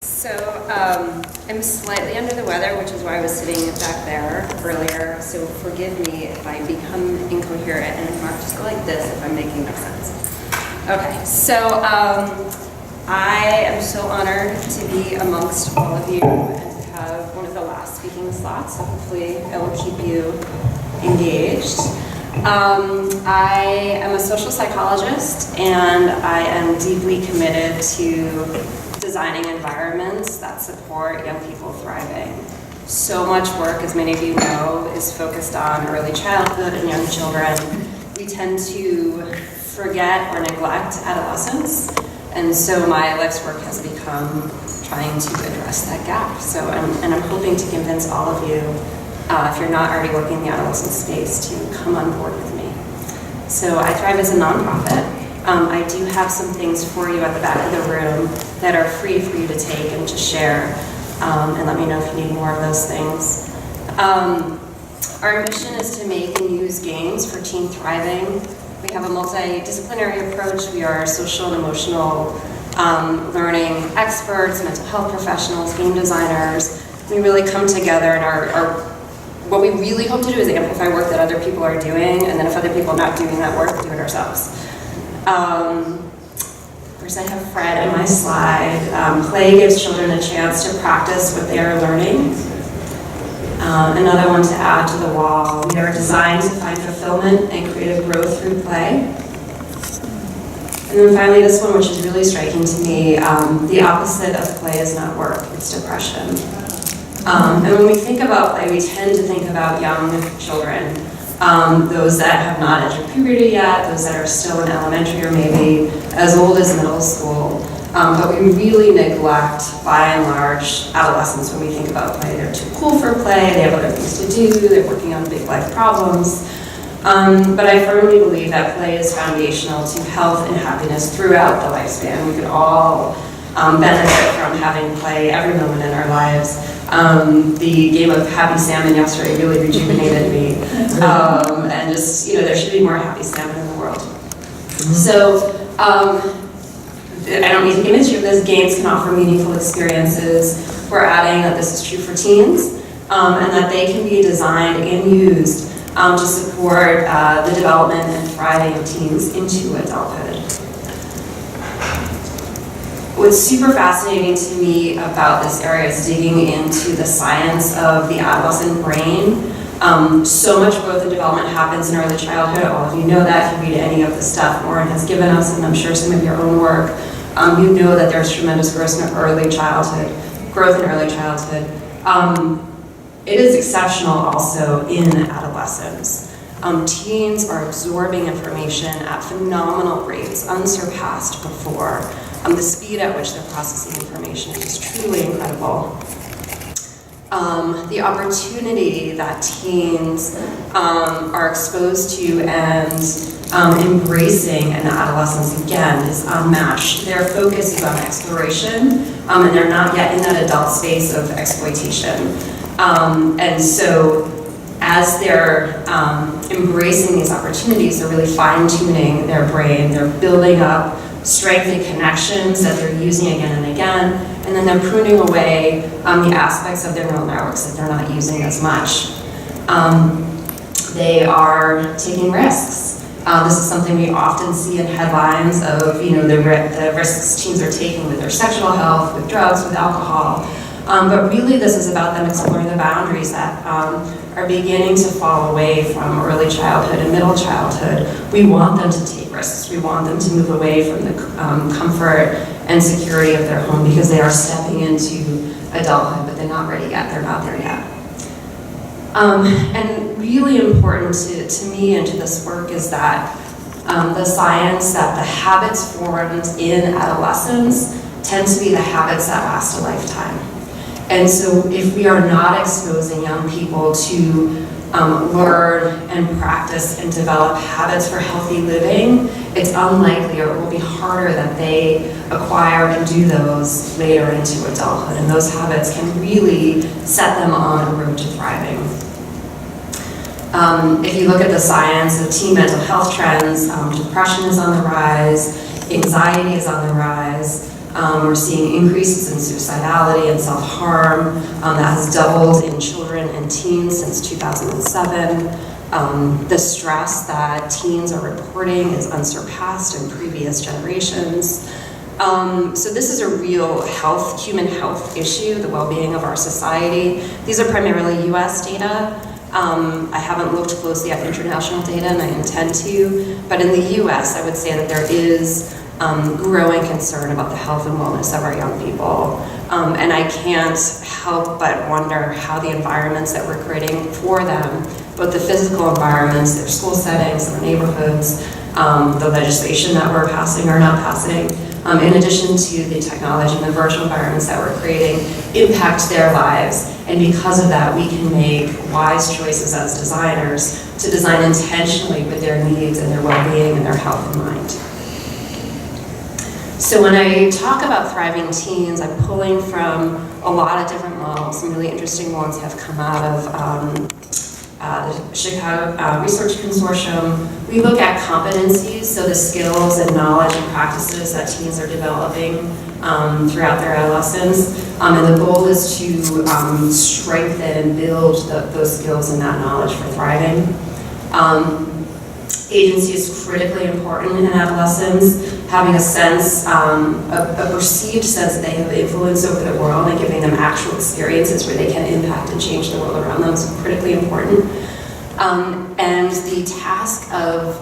So I'm slightly under the weather, which is why I was sitting back there earlier. So forgive me if I become incoherent, and if not, just go like this if I'm making no sense. Okay, so I am so honored to be amongst all of you and to have one of the last speaking slots. So hopefully it will keep you engaged. I am a social psychologist, and I am deeply committed to designing environments that support young people thriving. So much work, as many of you know, is focused on early childhood and young children. We tend to forget or neglect adolescence, and so my life's work has become trying to address that gap. So, I'm hoping to convince all of you, if you're not already working in the adolescent space, to come on board with me. So I thrive as a nonprofit. I do have some things for you at the back of the room that are free for you to take and to share, and let me know if you need more of those things. Our mission is to make and use games for teen thriving. We have a multidisciplinary approach. We are social and emotional learning experts, mental health professionals, game designers. We really come together, and what we really hope to do is amplify work that other people are doing, and then if other people are not doing that work, do it ourselves. Of course, I have Fred in my slide. Play gives children a chance to practice what they are learning. Another one to add to the wall. We are designed to find fulfillment and creative growth through play. And then finally, this one, which is really striking to me, the opposite of play is not work, it's depression. And when we think about play, we tend to think about young children. Those that have not entered puberty yet, those that are still in elementary or maybe as old as middle school. But we really neglect, by and large, adolescents when we think about play. They're too cool for play, they have other things to do, they're working on big life problems. But I firmly believe that play is foundational to health and happiness throughout the lifespan. We could all benefit from having play every moment in our lives. The game of Happy Salmon yesterday really rejuvenated me. And just, there should be more happy salmon in the world. So, I don't need to convince you of this. Games can offer meaningful experiences. We're adding that this is true for teens, and that they can be designed and used to support the development and thriving of teens into adulthood. What's super fascinating to me about this area is digging into the science of the adolescent brain. So much growth and development happens in early childhood. All of you know that. If you read any of the stuff Lauren has given us, and I'm sure some of your own work, you know that there's tremendous growth in early childhood. It is exceptional also in adolescence. Teens are absorbing information at phenomenal rates, unsurpassed before. The speed at which they're processing information is truly incredible. The opportunity that teens are exposed to and embracing in adolescence, again, is unmatched. Their focus is on exploration, and they're not yet in that adult space of exploitation. And so, as they're embracing these opportunities, they're really fine-tuning their brain. They're building up strength and connections that they're using again and again, and then they're pruning away the aspects of their neural networks that they're not using as much. They are taking risks. This is something we often see in headlines of the risks teens are taking with their sexual health, with drugs, with alcohol. But really this is about them exploring the boundaries that are beginning to fall away from early childhood and middle childhood. We want them to take risks. We want them to move away from the comfort and security of their home because they are stepping into adulthood, but they're not ready yet. They're not there yet. And really important to me and to this work is that the science that the habits formed in adolescence tend to be the habits that last a lifetime. And so if we are not exposing young people to learn and practice and develop habits for healthy living, it's unlikely, or it will be harder that they acquire and do those later into adulthood. And those habits can really set them on a road to thriving. If you look at the science of teen mental health trends, depression is on the rise, anxiety is on the rise, We're seeing increases in suicidality and self-harm. That has doubled in children and teens since 2007. The stress that teens are reporting is unsurpassed in previous generations. So this is a real human health issue, the well-being of our society. These are primarily US data. I haven't looked closely at international data, and I intend to, but in the US, I would say that there is growing concern about the health and wellness of our young people. And I can't help but wonder how the environments that we're creating for them, both the physical environments, their school settings, their neighborhoods, the legislation that we're passing or not passing, in addition to the technology and the virtual environments that we're creating, impact their lives. And because of that, we can make wise choices as designers to design intentionally with their needs and their well-being and their health in mind. So when I talk about thriving teens, I'm pulling from a lot of different models. Some really interesting ones have come out of the Chicago Research Consortium. We look at competencies, so the skills and knowledge and practices that teens are developing throughout their adolescence. And the goal is to strengthen and build those skills and that knowledge for thriving. Agency is critically important in adolescence. Having a sense, a perceived sense that they have influence over the world and giving them actual experiences where they can impact and change the world around them is critically important. And the task of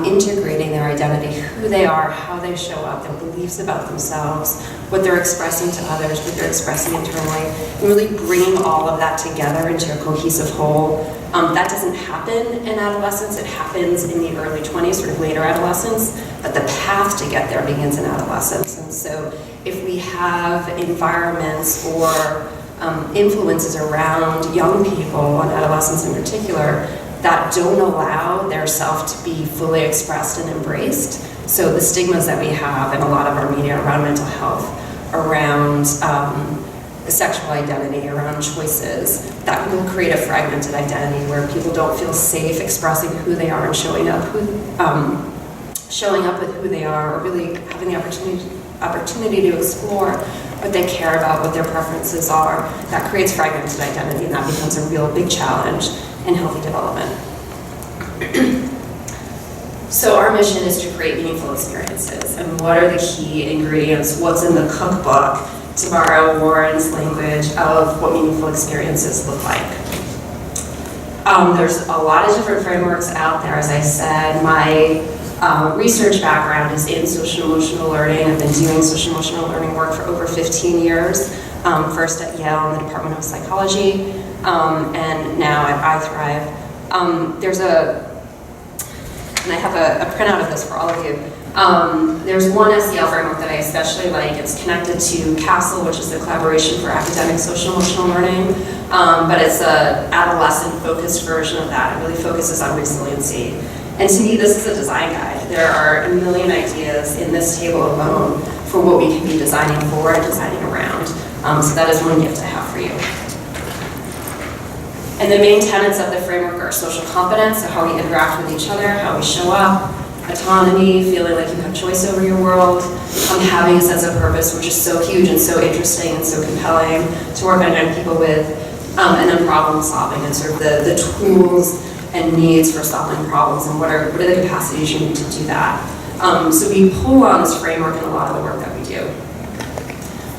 integrating their identity, who they are, how they show up, their beliefs about themselves, what they're expressing to others, what they're expressing internally, and really bringing all of that together into a cohesive whole. That doesn't happen in adolescence. It happens in the early 20s, sort of later adolescence, but the path to get there begins in adolescence. And so if we have environments or influences around young people, and adolescents in particular, that don't allow their self to be fully expressed and embraced. So the stigmas that we have in a lot of our media around mental health, around sexual identity, around choices, that will create a fragmented identity where people don't feel safe expressing who they are and showing up with who they are, or really having the opportunity to explore what they care about, what their preferences are. That creates fragmented identity, and that becomes a real big challenge in healthy development. So our mission is to create meaningful experiences. And what are the key ingredients? What's in the cookbook, to borrow Warren's language, of what meaningful experiences look like? There's a lot of different frameworks out there. As I said, my research background is in social emotional learning. I've been doing social emotional learning work for over 15 years, first at Yale in the Department of Psychology, and now at iThrive. And I have a printout of this for all of you. There's one SEL framework that I especially like. It's connected to CASEL, which is the Collaboration for Academic Social Emotional Learning, but it's an adolescent-focused version of that. It really focuses on resiliency. And to me, this is a design guide. There are a million ideas in this table alone for what we can be designing for and designing around. So that is one gift I have for you. And the main tenets of the framework are social competence, so how we interact with each other, how we show up, autonomy, feeling like you have choice over your world, having a sense of purpose, which is so huge and so interesting and so compelling to work on young people with, and then problem solving and sort of the tools and needs for solving problems, and what are the capacities you need to do that. So we pull on this framework in a lot of the work that we do.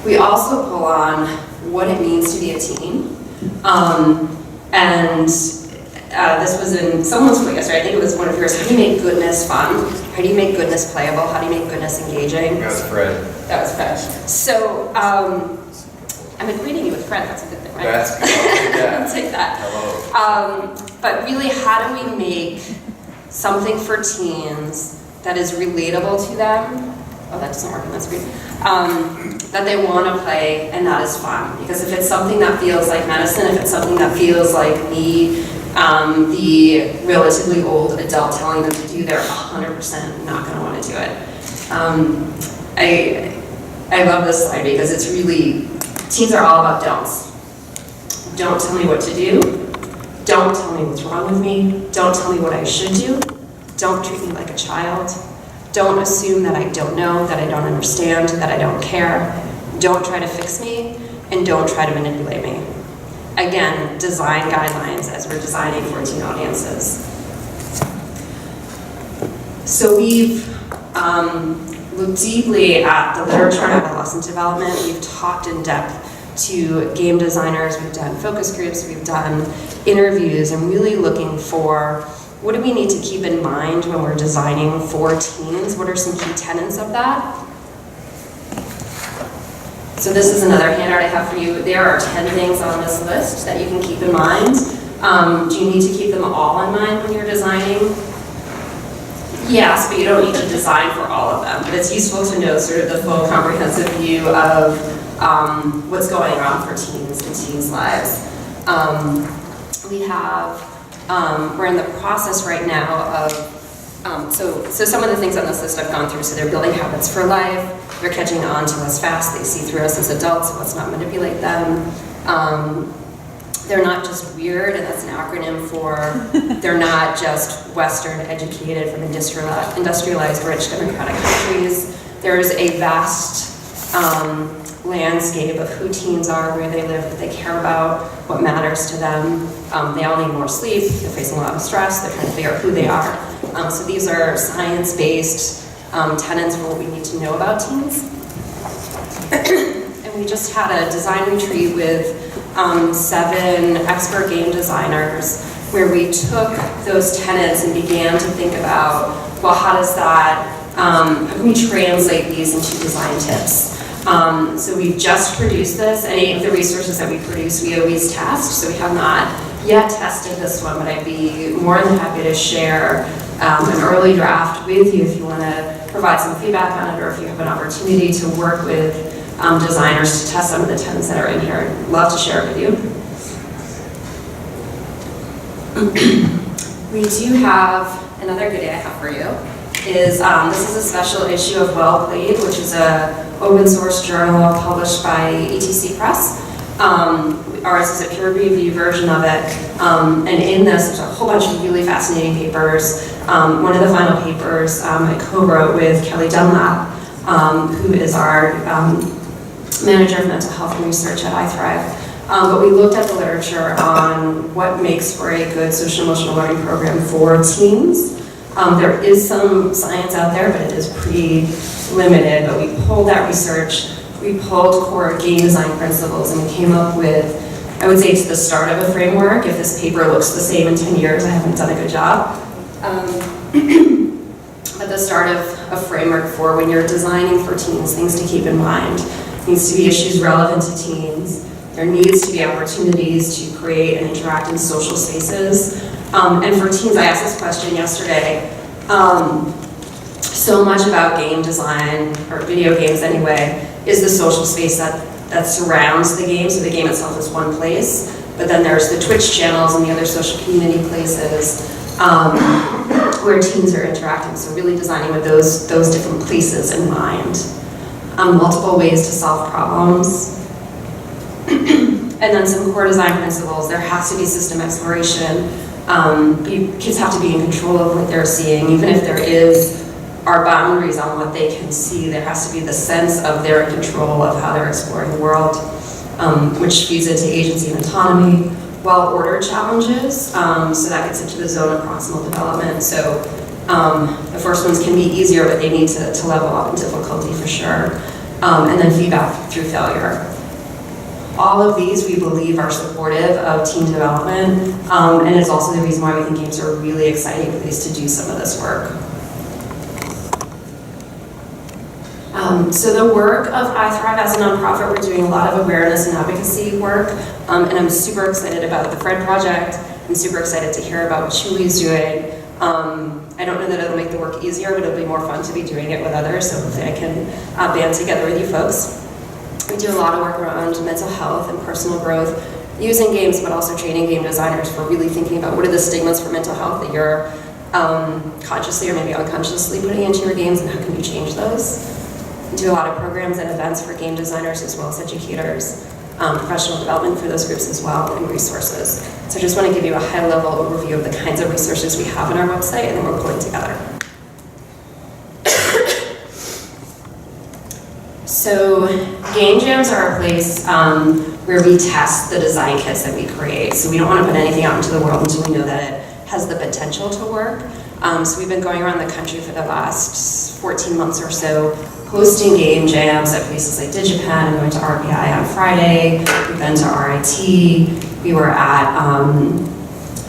We also pull on what it means to be a teen. This was in someone's book yesterday, I think it was one of yours. How do you make goodness fun? How do you make goodness playable? How do you make goodness engaging? That was Fred. That was Fred. So, I've been reading you with Fred, that's a good thing, right? That's good. Yeah. I'll take that. Hello. But really, how do we make something for teens that is relatable to them? Oh, that doesn't work on that screen. That they want to play and that is fun. Because if it's something that feels like medicine, if it's something that feels like me, the relatively old adult telling them to do, they're 100% not going to want to do it. I love this slide because it's really, teens are all about don'ts. Don't tell me what to do. Don't tell me what's wrong with me. Don't tell me what I should do. Don't treat me like a child. Don't assume that I don't know, that I don't understand, that I don't care. Don't try to fix me, and don't try to manipulate me. Again, design guidelines as we're designing for teen audiences. So we've looked deeply at the literature on adolescent development. We've talked in depth to game designers, we've done focus groups, we've done interviews, and really looking for what do we need to keep in mind when we're designing for teens? What are some key tenets of that? So this is another handout I have for you. There are 10 things on this list that you can keep in mind. Do you need to keep them all in mind when you're designing? Yes, but you don't need to design for all of them. But it's useful to know sort of the full comprehensive view of what's going on for teens and teens' lives. We're in the process right now of, so some of the things on this list I've gone through. So they're building habits for life. They're catching on to us fast. They see through us as adults, so let's not manipulate them. They're not just weird, and that's an acronym for they're not just Western educated from industrialized rich democratic countries. There's a vast landscape of who teens are, where they live, what they care about, what matters to them. They all need more sleep, they're facing a lot of stress, they're trying to figure out who they are. So these are science-based tenets for what we need to know about teens. And we just had a design retreat with 7 expert game designers where we took those tenets and began to think about, well, how can we translate these into design tips? So we've just produced this. Any of the resources that we produce, we always test. So we have not yet tested this one, but I'd be more than happy to share an early draft with you if you want to provide some feedback on it, or if you have an opportunity to work with designers to test some of the tenets that are in here. I'd love to share it with you. We do have another goodie I have for you. This is a special issue of Well Played, which is a open source journal published by ETC Press. Ours is a peer-reviewed version of it, and in this there's a whole bunch of really fascinating papers. One of the final papers I co-wrote with Kelly Dunlap, who is our manager of mental health and research at iThrive. But we looked at the literature on what makes for a good social-emotional learning program for teens. There is some science out there, but it is pretty limited. But we pulled that research, we pulled core game design principles, and we came up with, I would say it's the start of a framework. If this paper looks the same in 10 years, I haven't done a good job. But the start of a framework for when you're designing for teens, things to keep in mind. It needs to be issues relevant to teens. There needs to be opportunities to create and interact in social spaces. And for teens, I asked this question yesterday. So much about game design, or video games anyway, is the social space that surrounds the game. So the game itself is one place, but then there's the Twitch channels and the other social community places where teens are interacting. So really designing with those different places in mind. Multiple ways to solve problems. And then some core design principles. There has to be system exploration. Kids have to be in control of what they're seeing, even if there are boundaries on what they can see. There has to be the sense of they're in control of how they're exploring the world, which feeds into agency and autonomy. Well-ordered challenges, so that gets into the zone of proximal development. So the first ones can be easier, but they need to level up in difficulty for sure. And then feedback through failure. All of these, we believe, are supportive of teen development, and it's also the reason why we think games are a really exciting place to do some of this work. So the work of iThrive as a nonprofit, we're doing a lot of awareness and advocacy work, and I'm super excited about the Fred Project. I'm super excited to hear about what Julie's doing. I don't know that it'll make the work easier, but it'll be more fun to be doing it with others, so hopefully I can band together with you folks. We do a lot of work around mental health and personal growth using games, but also training game designers for really thinking about what are the stigmas for mental health that you're consciously or maybe unconsciously putting into your games, and how can you change those. We do a lot of programs and events for game designers as well as educators, professional development for those groups as well, and resources. So I just want to give you a high-level overview of the kinds of resources we have on our website and then we're pulling together. So game jams are a place where we test the design kits that we create. So we don't want to put anything out into the world until we know that it has the potential to work. So we've been going around the country for the last 14 months or so, hosting game jams at places like DigiPen. We went to RPI on Friday. We've been to RIT. We were at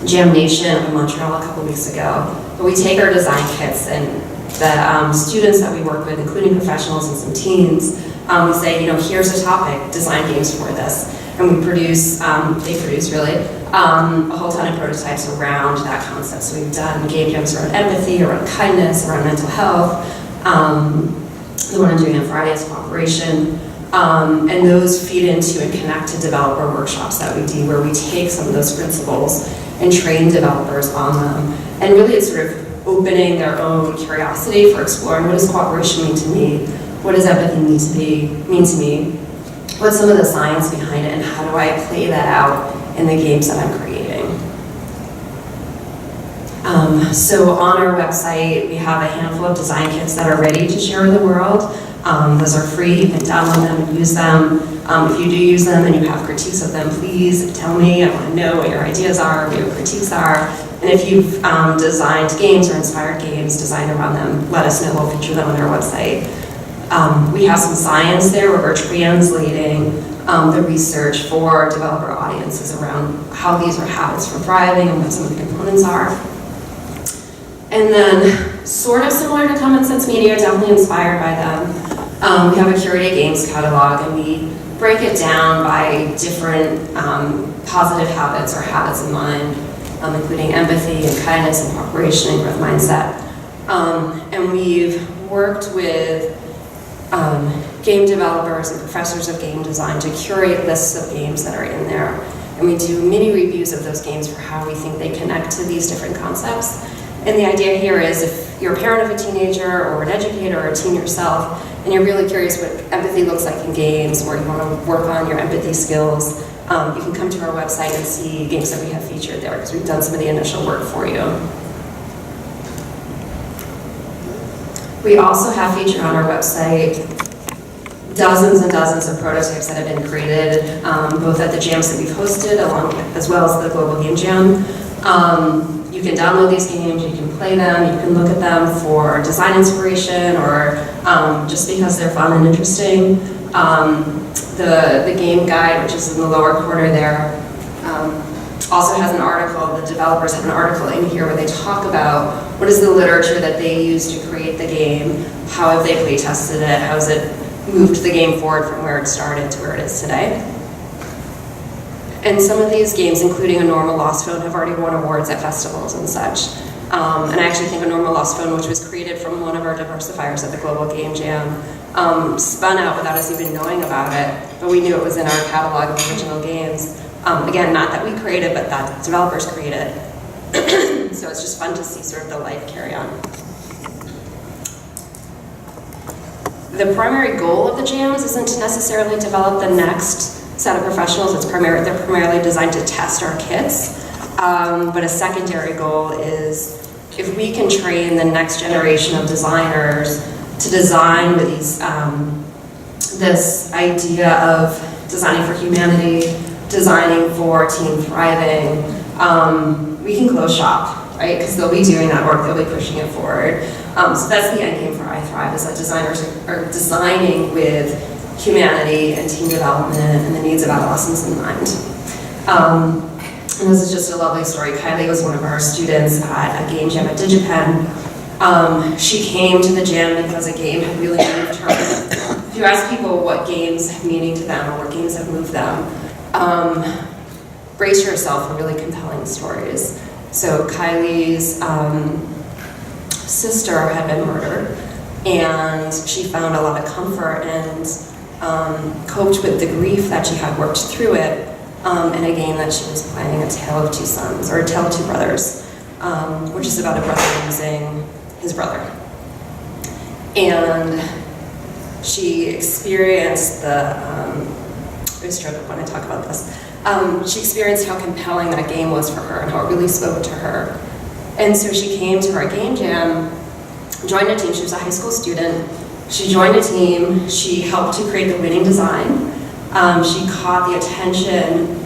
Jam Nation in Montreal a couple weeks ago. But we take our design kits and the students that we work with, including professionals and some teens, we say, here's a topic, design games for this. And we produce, they produce really, a whole ton of prototypes around that concept. So we've done game jams around empathy, around kindness, around mental health. The one I'm doing on Friday is cooperation. And those feed into and connect to developer workshops that we do, where we take some of those principles and train developers on them. And really it's sort of opening their own curiosity for exploring what does cooperation mean to me? What does empathy mean to me? What's some of the science behind it, and how do I play that out in the games that I'm creating? So on our website, we have a handful of design kits that are ready to share with the world. Those are free, you can download them and use them. If you do use them and you have critiques of them, please tell me. I want to know what your ideas are, what your critiques are. And if you've designed games or inspired games designed around them, let us know, we'll feature them on our website. We have some science there where we're translating the research for developer audiences around how these are habits for thriving and what some of the components are. And then, sort of similar to Common Sense Media, definitely inspired by them, we have a curated games catalog, and we break it down by different positive habits or habits in mind, including empathy and kindness and cooperation and growth mindset. And we've worked with game developers and professors of game design to curate lists of games that are in there. And we do mini reviews of those games for how we think they connect to these different concepts. And the idea here is if you're a parent of a teenager or an educator or a teen yourself, and you're really curious what empathy looks like in games, or you want to work on your empathy skills, you can come to our website and see games that we have featured there, because we've done some of the initial work for you. We also have featured on our website dozens and dozens of prototypes that have been created, both at the jams that we've hosted, as well as the Global Game Jam. You can download these games, you can play them, you can look at them for design inspiration, or just because they're fun and interesting. The game guide, which is in the lower corner there, also has an article. The developers have an article in here where they talk about what is the literature that they use to create the game, how have they play tested it, how has it moved the game forward from where it started to where it is today. And some of these games, including A Normal Lost Phone, have already won awards at festivals and such. And I actually think A Normal Lost Phone, which was created from one of our diversifiers at the Global Game Jam, spun out without us even knowing about it, but we knew it was in our catalog of original games. Again, not that we created, but that developers created. So it's just fun to see sort of the life carry on. The primary goal of the jams isn't to necessarily develop the next set of professionals. They're primarily designed to test our kits. But a secondary goal is if we can train the next generation of designers to design with these, this idea of designing for humanity, designing for team thriving, we can close shop, right? Because they'll be doing that work, they'll be pushing it forward. So that's the end game for I Thrive, is that designers are designing with humanity and team development and the needs of adolescents in mind. And this is just a lovely story. Kylie was one of our students at a game jam at DigiPen. She came to the jam because a game had really moved her. If you ask people what games have meaning to them or what games have moved them, brace yourself for really compelling stories. So Kylie's sister had been murdered, and she found a lot of comfort and coped with the grief that she had, worked through it in a game that she was playing, A Tale of Two Sons, or A Tale of Two Brothers, which is about a brother losing his brother. And she experienced the, I stroke up when I talk about this, she experienced how compelling that game was for her and how it really spoke to her. And so she came to our game jam, joined a team. She was a high school student, She joined a team, she helped to create the winning design, she caught the attention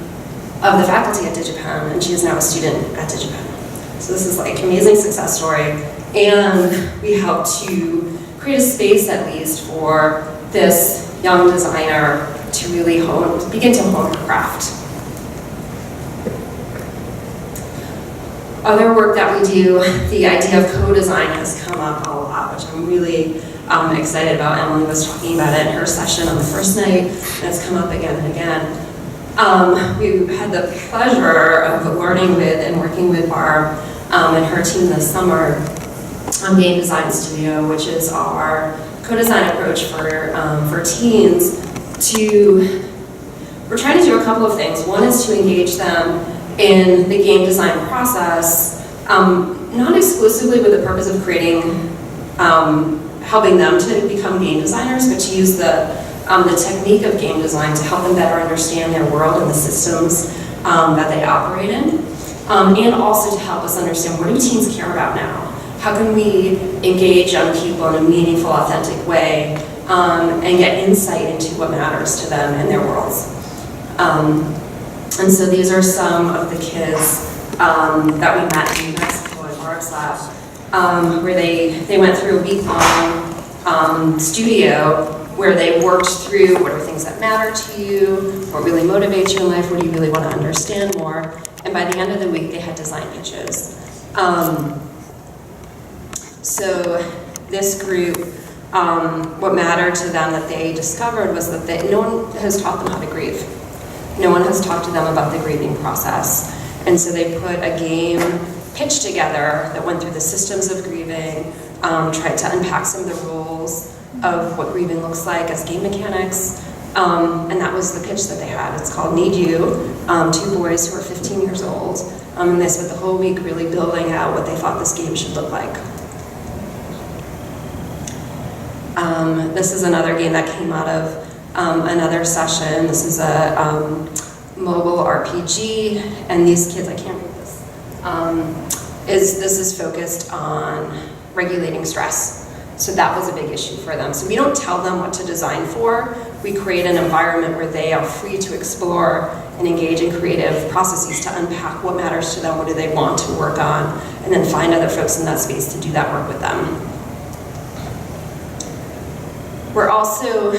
of the faculty at DigiPen, and she is now a student at DigiPen. So this is like an amazing success story, and we helped to create a space at least for this young designer to really begin to hone her craft. Other work that we do, the idea of co-design has come up a lot, which I'm really excited about. Emily was talking about it in her session on the first night, and it's come up again and again. We had the pleasure of learning with and working with Barb and her team this summer on Game Design Studio, which is our co-design approach for teens. We're trying to do a couple of things. One is to engage them in the game design process, not exclusively with the purpose of creating, helping them to become game designers, but to use the technique of game design to help them better understand their world and the systems that they operate in, and also to help us understand, what do teens care about now? How can we engage young people in a meaningful, authentic way, and get insight into what matters to them in their worlds? And so these are some of the kids that we met in New Mexico at Barb's lab, where they went through a week-long studio where they worked through what are things that matter to you, what really motivates you in life, what do you really want to understand more, and by the end of the week they had design pitches. So this group, what mattered to them that they discovered was that no one has taught them how to grieve. No one has talked to them about the grieving process. And so they put a game pitch together that went through the systems of grieving, tried to unpack some of the rules of what grieving looks like as game mechanics, and that was the pitch that they had. It's called Need You, 2 boys who are 15 years old, and they spent the whole week really building out what they thought this game should look like. This is another game that came out of another session. This is a mobile RPG, and these kids, I can't read this, this is focused on regulating stress. So that was a big issue for them. So we don't tell them what to design for. We create an environment where they are free to explore and engage in creative processes to unpack what matters to them, what do they want to work on, and then find other folks in that space to do that work with them. We're also,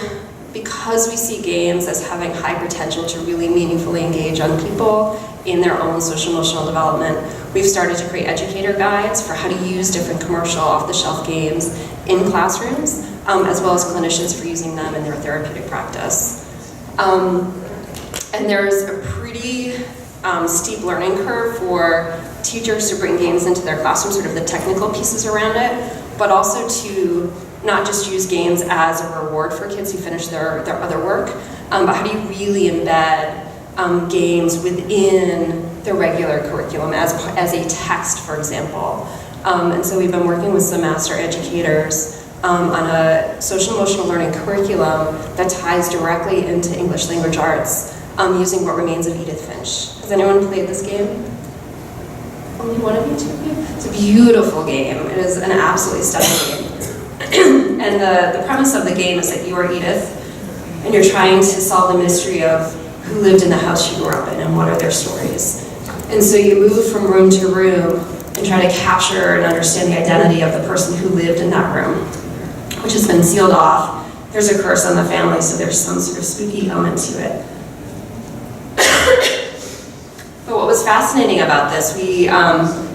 because we see games as having high potential to really meaningfully engage young people in their own social emotional development, we've started to create educator guides for how to use different commercial off-the-shelf games in classrooms, as well as clinicians for using them in their therapeutic practice. And there's a pretty steep learning curve for teachers to bring games into their classroom, sort of the technical pieces around it, but also to not just use games as a reward for kids who finish their other work, but how do you really embed games within the regular curriculum as a text, for example. And so we've been working with some master educators on a social emotional learning curriculum that ties directly into English language arts using What Remains of Edith Finch. Has anyone played this game? Only one of you two? It's a beautiful game. It is an absolutely stunning game. And the premise of the game is that you are Edith, and you're trying to solve the mystery of who lived in the house you grew up in and what are their stories. And so you move from room to room and try to capture and understand the identity of the person who lived in that room, which has been sealed off. There's a curse on the family, so there's some sort of spooky element to it. But what was fascinating about this, we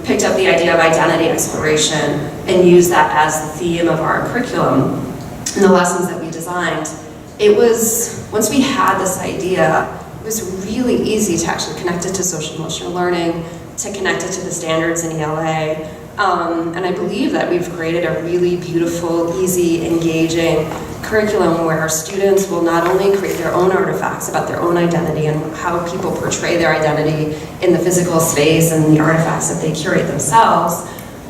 picked up the idea of identity exploration and used that as the theme of our curriculum and the lessons that we designed. It was, once we had this idea, it was really easy to actually connect it to social emotional learning, to connect it to the standards in ELA, and I believe that we've created a really beautiful, easy, engaging curriculum where our students will not only create their own artifacts about their own identity and how people portray their identity in the physical space and the artifacts that they curate themselves,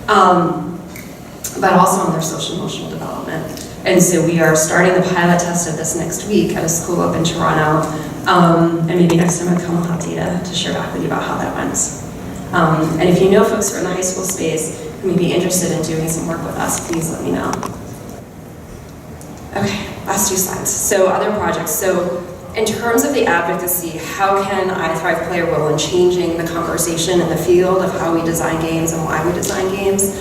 but also on their social emotional development. And so we are starting the pilot test of this next week at a school up in Toronto, and maybe next time I come I'll have data to share back with you about how that went. And if you know folks who are in the high school space who may be interested in doing some work with us, please let me know. Okay, last two slides. So other projects. So in terms of the advocacy, how can I Thrive play a role in changing the conversation in the field of how we design games and why we design games?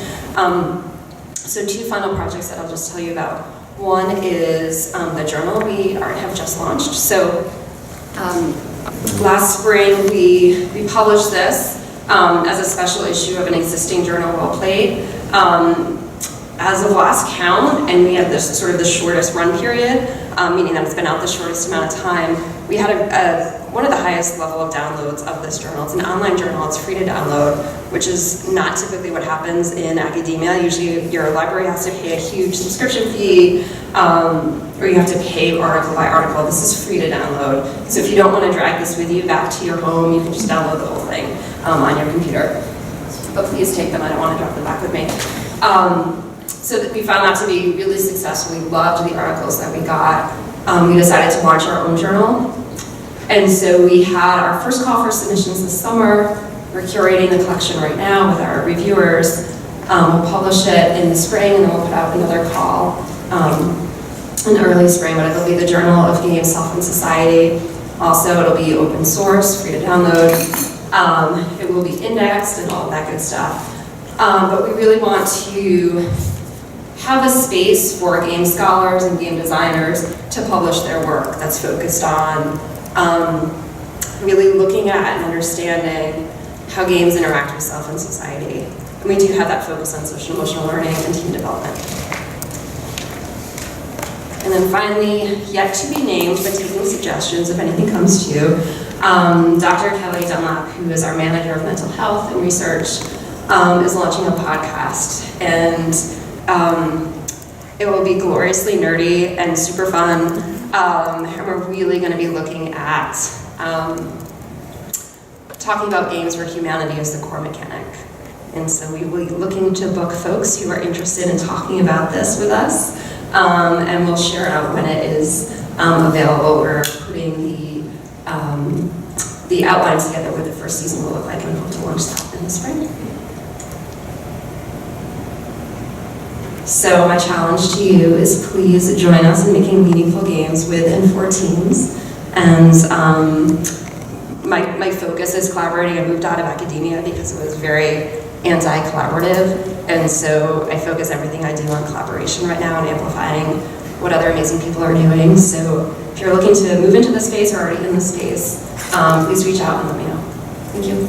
So two final projects that I'll just tell you about. One is the journal we have just launched. So last spring we published this as a special issue of an existing journal, Well Played. As of last count, and we had this sort of the shortest run period, meaning that it's been out the shortest amount of time, we had one of the highest level of downloads of this journal. It's an online journal, it's free to download, which is not typically what happens in academia. Usually your library has to pay a huge subscription fee, or you have to pay article by article. This is free to download. So if you don't want to drag this with you back to your home, you can just download the whole thing on your computer. But please take them, I don't want to drop them back with me. So that we found that to be really successful. We loved the articles that we got. We decided to launch our own journal. And so we had our first call for submissions this summer. We're curating the collection right now with our reviewers. We'll publish it in the spring, and then we'll put out another call in early spring, but it'll be the Journal of Games, Self, and Society. Also, it'll be open source, free to download. It will be indexed and all of that good stuff. But we really want to have a space for game scholars and game designers to publish their work that's focused on really looking at and understanding how games interact with self and society. And we do have that focus on social emotional learning and team development. And then finally, yet to be named, but taking suggestions if anything comes to you, Dr. Kelly Dunlap, who is our manager of mental health and research, is launching a podcast. And it will be gloriously nerdy and super fun. And we're really going to be looking at talking about games where humanity is the core mechanic. And so we will be looking to book folks who are interested in talking about this with us. And we'll share out when it is available. We're putting the outlines together what the first season will look like, and we hope to launch that in the spring. So my challenge to you is please join us in making meaningful games with and for teams. And my focus is collaborating. I moved out of academia because it was very anti-collaborative. And so I focus everything I do on collaboration right now and amplifying what other amazing people are doing. So if you're looking to move into the space or already in the space, please reach out and let me know. Thank you.